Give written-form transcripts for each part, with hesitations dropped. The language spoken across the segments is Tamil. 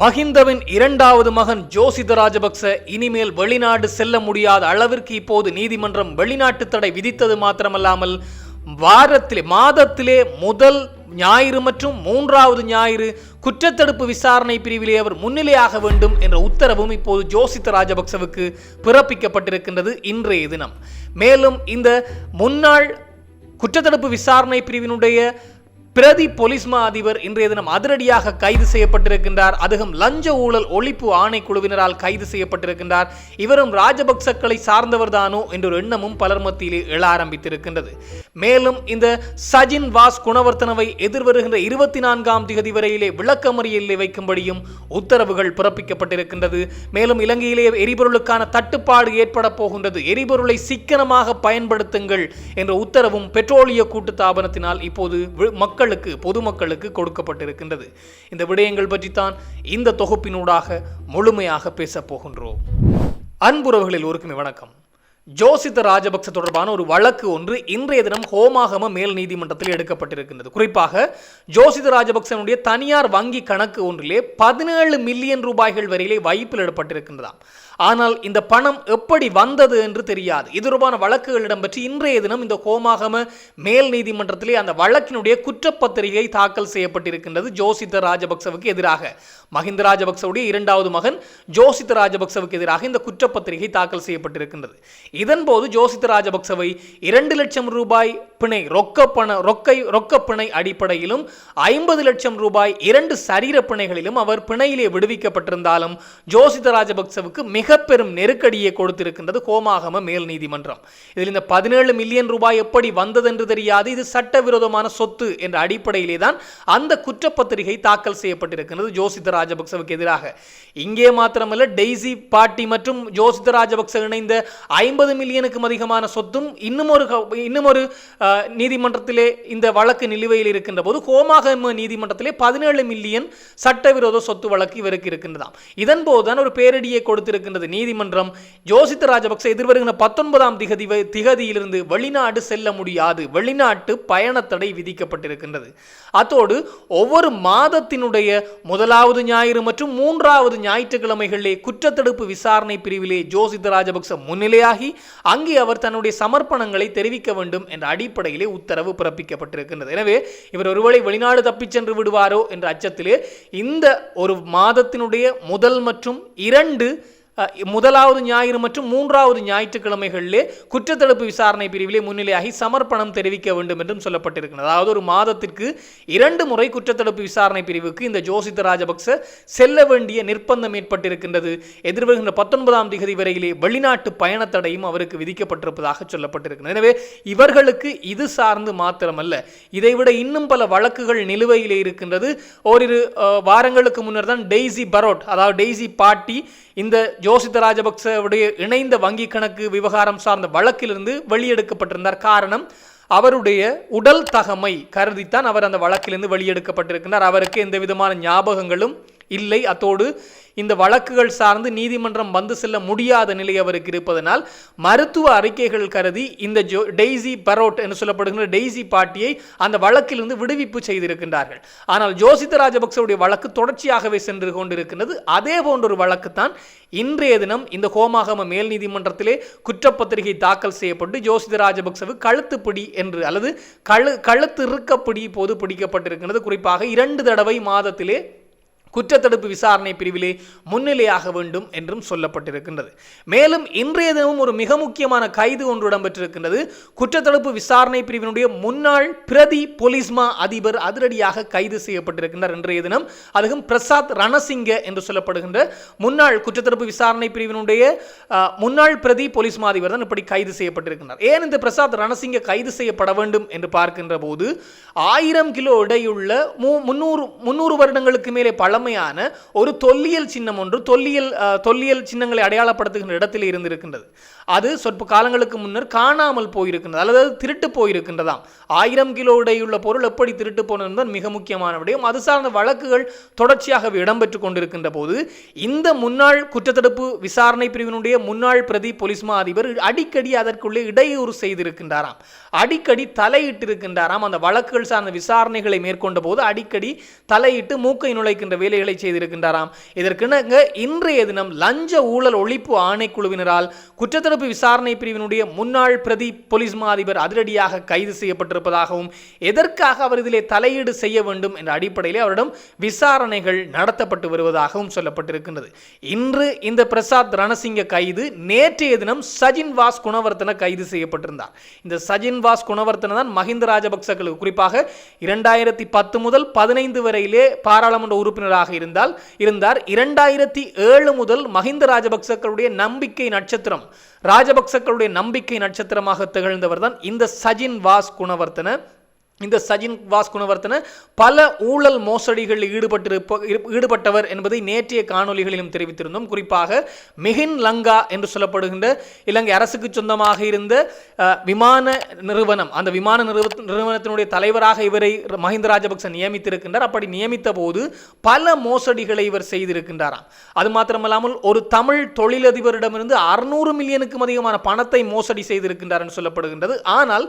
மஹிந்தவின் இரண்டாவது மகன் ஜோசித ராஜபக்ச இனிமேல் வெளிநாடு செல்ல முடியாத அளவிற்கு இப்போது நீதிமன்றம் வெளிநாட்டு தடை விதித்தது மாத்திரமல்லாமல் மாதத்திலே முதல் ஞாயிறு மற்றும் மூன்றாவது ஞாயிறு குற்றத்தடுப்பு விசாரணை பிரிவிலே அவர் முன்னிலையாக வேண்டும் என்ற உத்தரவும் இப்போது ஜோசித ராஜபக்சவுக்கு பிறப்பிக்கப்பட்டிருக்கின்றது இன்றைய தினம். மேலும் இந்த முன்னாள் குற்றத்தடுப்பு விசாரணை பிரிவினுடைய பிரதி போலீஸ் மா அதிபர் இன்றைய தினம் அதிரடியாக கைது செய்யப்பட்டிருக்கின்றார். அதுவும் லஞ்ச ஊழல் ஒழிப்பு ஆணைக்குழுவினரால் கைது செய்யப்பட்டிருக்கின்றார். இவரும் ராஜபக்சக்களை சார்ந்தவர் தானோ என்ற ஒரு எண்ணமும் பலர் மத்தியிலே எழ ஆரம்பித்திருக்கின்றது. மேலும் இந்த சஜின் வாஸ் குணவர்த்தனவை எதிர்வருகின்ற 24ஆம் தேதி வரையிலே விளக்கமறியலில் வைக்கும்படியும் உத்தரவுகள் பிறப்பிக்கப்பட்டிருக்கின்றது. மேலும் இலங்கையிலே எரிபொருளுக்கான தட்டுப்பாடு ஏற்பட போகின்றது, எரிபொருளை சிக்கனமாக பயன்படுத்துங்கள் என்ற உத்தரவும் பெட்ரோலிய கூட்டுத்தாபனத்தினால் இப்போது பொதுமக்களுக்கு கொடுக்கப்பட்டிருக்கின்றது. இந்த விடயங்கள் பற்றித்தான் இந்த தொகுப்பினூடாக முழுமையாக பேச போகின்றோம். அன்புறவுகளில் ஒருக்குமே வணக்கம். ஜோசித ராஜபக்ச தொடர்பான ஒரு வழக்கு ஒன்று இன்றைய தினம் ஹோமாகம மேல் நீதிமன்றத்தில் எடுக்கப்பட்டிருக்கின்றது. குறிப்பாக ஜோசித ராஜபக்சனுடைய தனியார் வங்கி கணக்கு ஒன்றிலே 17 மில்லியன் ரூபாய்கள் வரையிலே வைப்பில் இடப்பட்டிருக்கின்றதாம். ஆனால் இந்த பணம் எப்படி வந்தது என்று தெரியாது. இது தொடர்பான வழக்குகள் இடம்பெற்று இன்றைய தினம் இந்த ஹோமாகம மேல் நீதிமன்றத்திலே அந்த வழக்கினுடைய குற்றப்பத்திரிகை தாக்கல் செய்யப்பட்டிருக்கின்றது. ஜோசித ராஜபக்சவுக்கு எதிராக, மஹிந்த ராஜபக்சவுடைய இரண்டாவது மகன் ஜோசித ராஜபக்சவுக்கு எதிராக இந்த குற்றப்பத்திரிகை தாக்கல் செய்யப்பட்டிருக்கின்றது. இதன்போது ஜோசித ராஜபக்சவை 2 லட்சம் ரூபாய் பிணை ரொக்க பிணை அடிப்படையிலும் 50 லட்சம் ரூபாய் 2 சரீர பிணைகளிலும் அவர் பிணையிலே விடுவிக்கப்பட்டிருந்தாலும் ஜோசித ராஜபக்சவுக்கு மிக பெரும் நெருக்கடியை கொடுத்திருக்கின்றது ஹோமாகம மேல் நீதிமன்றம். இதில் இந்த 17 மில்லியன் ரூபாய் எப்படி வந்தது என்று தெரியாது, இது சட்டவிரோதமான சொத்து என்ற அடிப்படையிலே தான் அந்த குற்றப்பத்திரிகை தாக்கல் செய்யப்பட்டிருக்கிறது ஜோசித ராஜபக்சவுக்கு எதிராக. இங்கே மாத்திரமல்ல, டெய்சி பாட்டி மற்றும் ஜோசித ராஜபக்ச இணைந்த 50 மில்லியனுக்கும் அதிகமான சொத்தும் இன்னும் ஒரு நீதிமன்றத்திலே இந்த வழக்கு நிலுவையில் இருக்கின்ற போது ஹோமாகம நீதிமன்றத்திலே 17 மில்லியன் சட்டவிரோத சொத்து வழக்கு இவருக்கு இருக்கின்றதாம். இதன் போதுதான் ஒரு பேரடியை கொடுத்திருக்கின்றது நீதிமன்றம். ஜோசித ராஜபக்ச எதிர்வருகின்ற 19ஆம் திகதியிலிருந்து வெளிநாடு செல்ல முடியாது, வெளிநாட்டு பயணத்தடை விதிக்கப்பட்டிருக்கின்றது. அத்தோடு ஒவ்வொரு மாதத்தினுடைய முதலாவது ஞாயிறு மற்றும் மூன்றாவது ஞாயிற்றுக்கிழமைகளிலே குற்றத்தடுப்பு விசாரணை பிரிவிலே ஜோசித ராஜபக்ச முன்னிலையாகி அங்கே அவர் தன்னுடைய சமர்ப்பணங்களை தெரிவிக்க வேண்டும் என்ற அடிப்படையிலே உத்தரவு பிறப்பிக்கப்பட்டிருக்கின்றது. எனவே இவர் ஒருவேளை வெளிநாடு தப்பிச் சென்று விடுவாரோ என்ற அச்சத்திலே இந்த ஒரு மாதத்தினுடைய முதலாவது ஞாயிறு மற்றும் மூன்றாவது ஞாயிற்றுக்கிழமைகளிலே குற்றத்தடுப்பு விசாரணை பிரிவிலே முன்னிலையாகி சமர்ப்பணம் தெரிவிக்க வேண்டும் என்றும் சொல்லப்பட்டிருக்கிறது. அதாவது ஒரு மாதத்திற்கு 2 முறை குற்றத்தடுப்பு விசாரணை பிரிவுக்கு இந்த ஜோசித ராஜபக்ச செல்ல வேண்டிய நிர்பந்தம் ஏற்பட்டிருக்கின்றது. எதிர்வருகின்ற 19ஆம் தேதி வரையிலே வெளிநாட்டு பயணத்தடையும் அவருக்கு விதிக்கப்பட்டிருப்பதாக சொல்லப்பட்டிருக்கிறது. எனவே இவர்களுக்கு இது சார்ந்து மாத்திரமல்ல, இதைவிட இன்னும் பல வழக்குகள் நிலுவையிலே இருக்கின்றது. ஓரிரு வாரங்களுக்கு முன்னர் தான் டெய்சி பரோட், அதாவது டெய்சி பாட்டி, இந்த ஜோசித ராஜபக்சவுடைய இணைந்த வங்கி கணக்கு விவகாரம் சார்ந்த வழக்கிலிருந்து வெளியெடுக்கப்பட்டிருந்தார். காரணம், அவருடைய உடல் தகமை கருதித்தான் அவர் அந்த வழக்கிலிருந்து வெளியெடுக்கப்பட்டிருக்கிறார். அவருக்கு எந்த விதமான ஞாபகங்களும் இல்லை. அத்தோடு இந்த வழக்குகள் சார்ந்து நீதிமன்றம் வந்து செல்ல முடியாத நிலை அவருக்கு இருப்பதனால் மருத்துவ அறிக்கைகள் கருதி இந்த டெய்சி பரோட் என்று சொல்லப்படுகிற டெய்சி பாட்டியை அந்த வழக்கிலிருந்து விடுவிப்பு செய்திருக்கின்றார்கள். ஆனால் ஜோசித ராஜபக்சவுடைய வழக்கு தொடர்ச்சியாகவே சென்று கொண்டிருக்கின்றது. அதே போன்ற ஒரு வழக்குத்தான் இன்றைய தினம் இந்த ஹோமாகம மேல் நீதிமன்றத்திலே குற்றப்பத்திரிகை தாக்கல் செய்யப்பட்டு ஜோசித ராஜபக்சவு கழுத்துப்பிடி என்று அல்லது கழுத்து இறுக்கப்பிடி போது பிடிக்கப்பட்டிருக்கிறது. குறிப்பாக 2 தடவை மாதத்திலே குற்றத்தடுப்பு விசாரணை பிரிவிலே முன்னிலையாக வேண்டும் என்றும் சொல்லப்பட்டிருக்கின்றது. மேலும் இன்றைய தினமும் ஒரு மிக முக்கியமான கைது ஒன்று இடம்பெற்றிருக்கின்றது. குற்றத்தடுப்பு விசாரணை பிரிவினுடைய முன்னாள் பிரதி போலீஸ் மா அதிபர் அதிரடியாக கைது செய்யப்பட்டிருக்கின்றார் இன்றைய தினம். அதுவும் பிரசாத் ரணசிங்க என்று சொல்லப்படுகின்ற முன்னாள் குற்றத்தடுப்பு விசாரணை பிரிவினுடைய முன்னாள் பிரதி போலீஸ் மா அதிபர் தான் இப்படி கைது செய்யப்பட்டிருக்கின்றார். ஏன் இந்த பிரசாத் ரணசிங்க கைது செய்யப்பட வேண்டும் என்று பார்க்கின்ற போது 1000 கிலோ எடையுள்ள 300 வருடங்களுக்கு மேலே ஒரு தொல்லியல் சின்னம் ஒன்று தொல்லியல் சின்னங்களை அடையாளப்படுத்துகின்ற இடத்தில் இருந்திருக்கின்றது. அது சொற்ப காலங்களுக்கு முன்னர் காணாமல் போயிருக்கின்றது அல்லது திருட்டு போயிருக்கின்றதாம். 1000 கிலோ உடையுள்ள பொருள் எப்படி திருட்டு போனது மிக முக்கியமான விடயம். அது சார்ந்த வழக்குகள் தொடர்ச்சியாக இடம்பெற்றுக் கொண்டிருக்கின்ற போது இந்த முன்னாள் குற்றத்தடுப்பு விசாரணை பிரிவினுடைய முன்னாள் பிரதி போலீஸ் மா அதிபர் அடிக்கடி அதற்குள்ளே இடையூறு செய்திருக்கின்றாராம், அடிக்கடி தலையிட்டிருக்கின்றாராம். அந்த வழக்குகள் சார்ந்த விசாரணைகளை மேற்கொண்ட போது அடிக்கடி தலையிட்டு மூக்கை நுழைக்கின்ற வேலை வேலைகளை செய்திருக்கின்றாராம். இதற்கிணங்க இன்றைய தினம் லஞ்ச ஊழல் ஒழிப்பு ஆணைக்குழுவினரால் குற்றத்தடுப்பு விசாரணை பிரிவினுடைய முன்னாள் பிரதி போலீஸ் மா அதிபர் அதிரடியாக கைது செய்யப்பட்டிருப்பதாகவும் எதற்காக அவர் இதிலே தலையீடு செய்ய வேண்டும் என்ற அடிப்படையிலே அவரிடம் விசாரணைகள் நடத்தப்பட்டு வருவதாகவும் சொல்லப்பட்டிருக்கின்றது. இன்று இந்த பிரசாத் ரணசிங்க கைது, நேற்றைய தினம் சஜின் வாஸ் குணவர்த்தன கைது செய்யப்பட்டிருந்தார். இந்த சஜின் வாஸ் குணவர்த்தன தான் மஹிந்த ராஜபக்சக்களுக்கு குறிப்பாக 2010 முதல் 15 வரையிலே பாராளுமன்ற உறுப்பினராக இருந்தார். 2007 முதல் மஹிந்த ராஜபக்சக்களுடைய நம்பிக்கை நட்சத்திரம், ராஜபக்சக்களுடைய நம்பிக்கை நட்சத்திரமாக திகழ்ந்தவர் தான் இந்த சஜின் வாஸ் குணவர்த்தன. இந்த சஜின் வாஸ் குணவர்த்தன பல ஊழல் மோசடிகளில் ஈடுபட்டவர் என்பதை நேற்றைய காணொலிகளிலும் தெரிவித்திருந்தோம். குறிப்பாக மிகின் லங்கா என்று சொல்லப்படுகின்ற இலங்கை அரசுக்கு சொந்தமாக இருந்த விமான நிறுவனம், அந்த விமான நிறுவனத்தினுடைய தலைவராக இவரை மஹிந்த ராஜபக்ச நியமித்திருக்கின்றார். அப்படி நியமித்த போது பல மோசடிகளை இவர் செய்திருக்கின்றாராம். அது மாத்திரமல்லாமல் ஒரு தமிழ் தொழிலதிபரிடமிருந்து 600 மில்லியனுக்கும் அதிகமான பணத்தை மோசடி செய்திருக்கின்றார் என்று சொல்லப்படுகின்றது. ஆனால்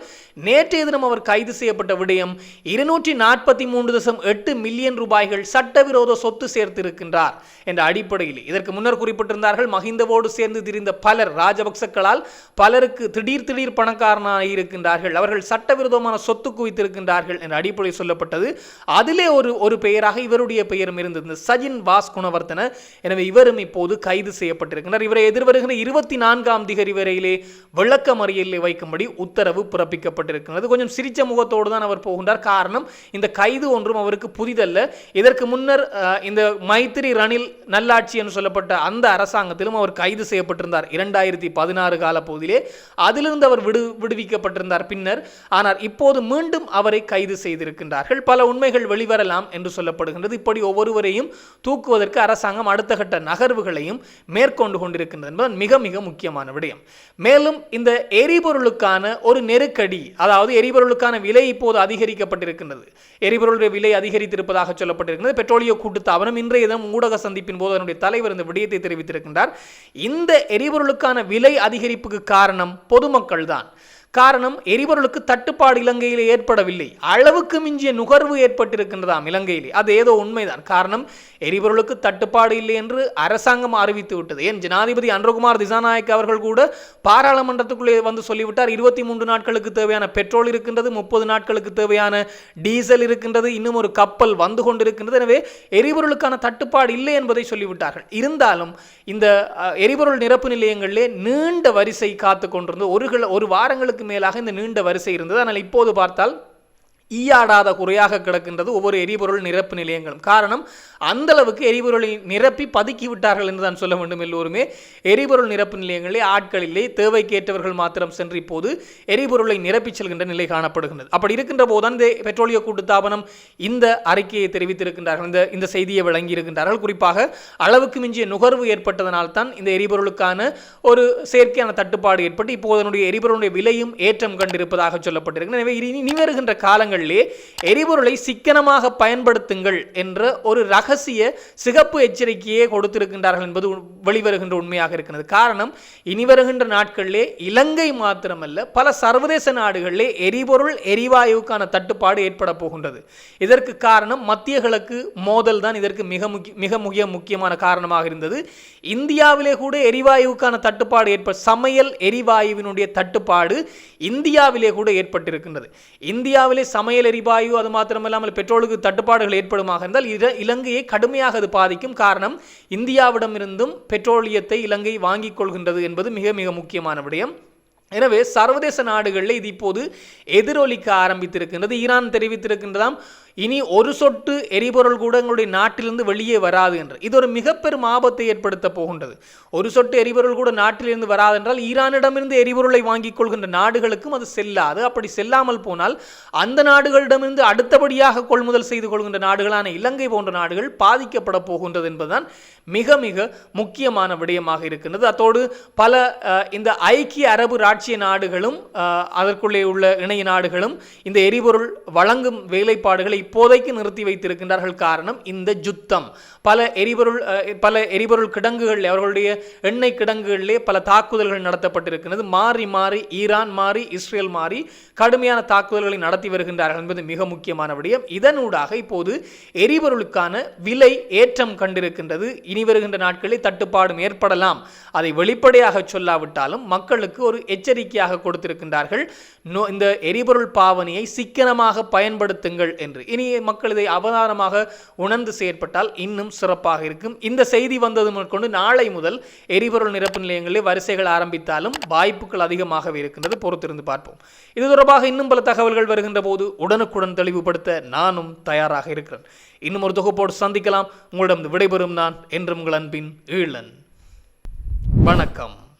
நேற்றைய தினம் அவர் கைது செய்யப்பட்ட விடயம் 243.8 மில்லியன் ரூபாய்கள் சட்டவிரோத சொத்து சேர்த்திருக்கின்றார் என்ற அடிப்படையில் இதற்கு முன்னர் குறிப்பிட்டிருந்தார்கள். மஹிந்தவோடு சேர்ந்து திரிந்த பலர், ராஜபக்சக்களால் பலருக்கு திடீர் பணக்காரனாக இருக்கின்றார்கள், அவர்கள் சட்டவிரோதமான சொத்து குவித்திருக்கின்றார்கள் என்ற அடிப்படையில் சொல்லப்பட்டது. அதிலே ஒரு பெயராக இவருடைய பெயரும் இருந்தது, சஜின் வாஸ் குணவர்த்தன. எனவே இவரும் இப்போது கைது செய்யப்பட்டிருக்கிறார். இவரை எதிர்வருகிற 24ஆம் திகதி வரையிலே விளக்கமறியலில் வைக்கும்படி உத்தரவு பிறப்பிக்கப்பட்டிருக்கிறது. கொஞ்சம் சிரிச்ச முகத்தோடு தான் அவர் போகின்றார். காரணம், இந்த கைது ஒன்றும் அவருக்கு புதிதல்ல. இதற்கு முன்னர் இந்த மைத்திரி ரணில் நல்லாட்சி என்று சொல்லப்பட்ட அந்த அரசாங்கத்திலும் அவர் கைது செய்யப்பட்டிருந்தார் 2016 கால பகுதியிலே. அதிலிருந்து அவர் விடுவிக்கப்பட்டிருந்தார் பின்னர். ஆனால் இப்போது மீண்டும் அவரை கைது செய்திருக்கின்றார்கள். பல உண்மைகள் வெளிவரலாம் என்று சொல்லப்படுகின்றது. இப்படி ஒவ்வொருவரையும் தூக்குவதற்கு அரசாங்கம் அடுத்த கட்ட நகர்வுகளையும் மேற்கொண்டு கொண்டிருக்கின்றது என்பது மிக மிக முக்கியமான விடயம். மேலும் இந்த எரிபொருளுக்கான ஒரு நெருக்கடி, அதாவது எரிபொருளுக்கான விலை இப்போது அதிகரிக்கப்பட்டிருக்கின்றது. எரிபொருளுடைய விலை அதிகரித்திருப்பதாக சொல்லப்பட்டிருக்கிறது. பெட்ரோலிய கூட்டுத்தாபனம் இன்றைய தினம் ஊடக சந்திப்பின் போது அதனுடைய தலைவர் இந்த விடயத்தை தெரிவித்திருக்கின்றார். இந்த எரிபொருளுக்கான விலை அதிகரிப்புக்கு காரணம் பொதுமக்கள் தான். காரணம், எரிபொருளுக்கு தட்டுப்பாடு இலங்கையில் ஏற்படவில்லை, அளவுக்கு மிஞ்சிய நுகர்வு ஏற்பட்டிருக்கின்றதாம் இலங்கையில். அது ஏதோ உண்மைதான். காரணம், எரிபொருளுக்கு தட்டுப்பாடு இல்லை என்று அரசாங்கம் அறிவித்து விட்டது. ஏன் ஜனாதிபதி அன்ரகுமார் திசாநாயக்க அவர்கள் கூட பாராளுமன்றத்துக்குள்ளே வந்து சொல்லிவிட்டார், 23 நாட்களுக்கு தேவையான பெட்ரோல் இருக்கின்றது, 30 நாட்களுக்கு தேவையான டீசல் இருக்கின்றது, இன்னும் ஒரு கப்பல் வந்து கொண்டிருக்கின்றது. எனவே எரிபொருளுக்கான தட்டுப்பாடு இல்லை என்பதை சொல்லிவிட்டார்கள். இருந்தாலும் இந்த எரிபொருள் நிரப்பு நிலையங்களிலே நீண்ட வரிசை காத்து கொண்டிருந்தது. ஒரு வாரங்களுக்கு மேலாக இந்த நீண்ட வரிசை இருந்தது. ஆனால் இப்போது பார்த்தால் ஈயாடாத குறையாக கிடக்கின்றது ஒவ்வொரு எரிபொருள் நிரப்பு நிலையங்களும். காரணம், அந்த அளவுக்கு எரிபொருளை நிரப்பி பதுக்கி விட்டார்கள் என்று தான் சொல்ல வேண்டும். எல்லோருமே எரிபொருள் நிரப்பு நிலையங்களே ஆட்கள் இல்லை, தேவைக்கேற்றவர்கள் மாத்திரம் சென்று இப்போது எரிபொருளை நிரப்பி செல்கின்ற நிலை காணப்படுகின்றது. அப்படி இருக்கின்ற போதுதான் இந்த பெட்ரோலிய கூட்டுத்தாபனம் இந்த அறிக்கையை தெரிவித்திருக்கின்றார்கள், இந்த செய்தியை வழங்கி இருக்கின்றார்கள். குறிப்பாக அளவுக்கு மிஞ்சிய நுகர்வு ஏற்பட்டதனால் தான் இந்த எரிபொருளுக்கான ஒரு செயற்கையான தட்டுப்பாடு ஏற்பட்டு இப்போது அதனுடைய எரிபொருளுடைய விலையும் ஏற்றம் கண்டிருப்பதாக சொல்லப்பட்டிருக்கிறது. எனவே இனி வருகின்ற காலங்களில் எரிபொருளை சிக்கனமாக பயன்படுத்துங்கள் என்ற ஒரு ரகசிய சிகப்பு எச்சரிக்கையை கொடுத்திருக்கின்றார்கள் என்பது வெளிவருகின்ற உண்மையாக இருக்கிறது. காரணம், இனி வருகின்ற நாட்களிலே இலங்கை மாத்திரமல்ல பல சர்வதேச நாடுகளிலே எரிபொருள் எரிவாயுக்கான தட்டுப்பாடு ஏற்பட போகின்றது. இதற்கு காரணம் மத்திய கிழக்கு மோதல் தான் இதற்கு மிக முக்கியமான காரணமாக இருந்தது. இந்தியாவிலே கூட எரிவாயுக்கான தட்டுப்பாடு சமையல் எரிவாயுவினுடைய தட்டுப்பாடு இந்தியாவிலே கூட ஏற்பட்டிருக்கின்றது. இந்தியாவிலே சமையல் எரிவாயு அது மாத்திரமல்லாமல் பெட்ரோலுக்கு தட்டுப்பாடுகள் ஏற்படுமாக இருந்தால் இலங்கையை கடுமையாக அது பாதிக்கும். காரணம், இந்தியாவிடமிருந்தும் பெட்ரோலியத்தை இலங்கை வாங்கிக் கொள்கின்றது என்பது மிக மிக முக்கியமான விடயம். எனவே சர்வதேச நாடுகளில் இது இப்போது எதிரொலிக்க ஆரம்பித்திருக்கின்றது. ஈரான் தெரிவித்திருக்கின்றதாம், இனி ஒரு சொட்டு எரிபொருள் கூட எங்களுடைய நாட்டிலிருந்து வெளியே வராது என்று. இது ஒரு மிக பெரும் ஆபத்தை ஏற்படுத்த போகின்றது. ஒரு சொட்டு எரிபொருள் கூட நாட்டிலிருந்து வராது என்றால் ஈரானிடமிருந்து எரிபொருளை வாங்கிக் கொள்கின்ற நாடுகளுக்கும் அது செல்லாது. அப்படி செல்லாமல் போனால் அந்த நாடுகளிடமிருந்து அடுத்தபடியாக கொள்முதல் செய்து கொள்கின்ற நாடுகளான இலங்கை போன்ற நாடுகள் பாதிக்கப்பட போகின்றது என்பதுதான் மிக மிக முக்கியமான விடயமாக இருக்கின்றது. அத்தோடு பல இந்த ஐக்கிய அரபு ராட்சிய நாடுகளும் அதற்குள்ளே உள்ள இணைய நாடுகளும் இந்த எரிபொருள் வழங்கும் வேலைப்பாடுகளை இப்போதைக்கு நிறுத்தி வைத்திருக்கின்றார்கள். காரணம் இந்த யுத்தம். பல எரிபொருள் கிடங்குகள், அவர்களுடைய எண்ணெய் கிடங்குகளிலே பல தாக்குதல்கள் நடத்தப்பட்டிருக்கிறது. மாறி மாறி ஈரான் மாறி இஸ்ரேல் மாறி கடுமையான தாக்குதல்களை நடத்தி வருகின்றார்கள் என்பது மிக முக்கியமான விடயம். இதனூடாக இப்போது எரிபொருளுக்கான விலை ஏற்றம் கண்டிருக்கின்றது. இனி வருகின்ற நாட்களில் தட்டுப்பாடும் ஏற்படலாம். அதை வெளிப்படையாக சொல்லாவிட்டாலும் மக்களுக்கு ஒரு எச்சரிக்கையாக கொடுத்திருக்கின்றார்கள். இந்த எரிபொருள் பாவனையை சிக்கனமாக பயன்படுத்துங்கள் என்று. இனி மக்கள் இதை அவதானமாக உணர்ந்து செயற்பட்டால் இன்னும் சிறப்பாக இருக்கும். இந்த செய்தி வந்தது கொண்டு நாளை முதல் எரிபொருள் நிரப்பு நிலையங்களில் வரிசைகள் ஆரம்பித்தாலும் வாய்ப்புகள் அதிகமாகவே இருக்கின்றது. பொறுத்திருந்து பார்ப்போம். இது தொடர்பாக இன்னும் பல தகவல்கள் வருகின்ற போது உடனுக்குடன் தெளிவுபடுத்த நானும் தயாராக இருக்கிறேன். இன்னும் ஒரு தொகுப்போடு சந்திக்கலாம். உங்களிடம் விடைபெறும் நான் என்றும் உங்கள் அன்பின் ஈழன். வணக்கம்.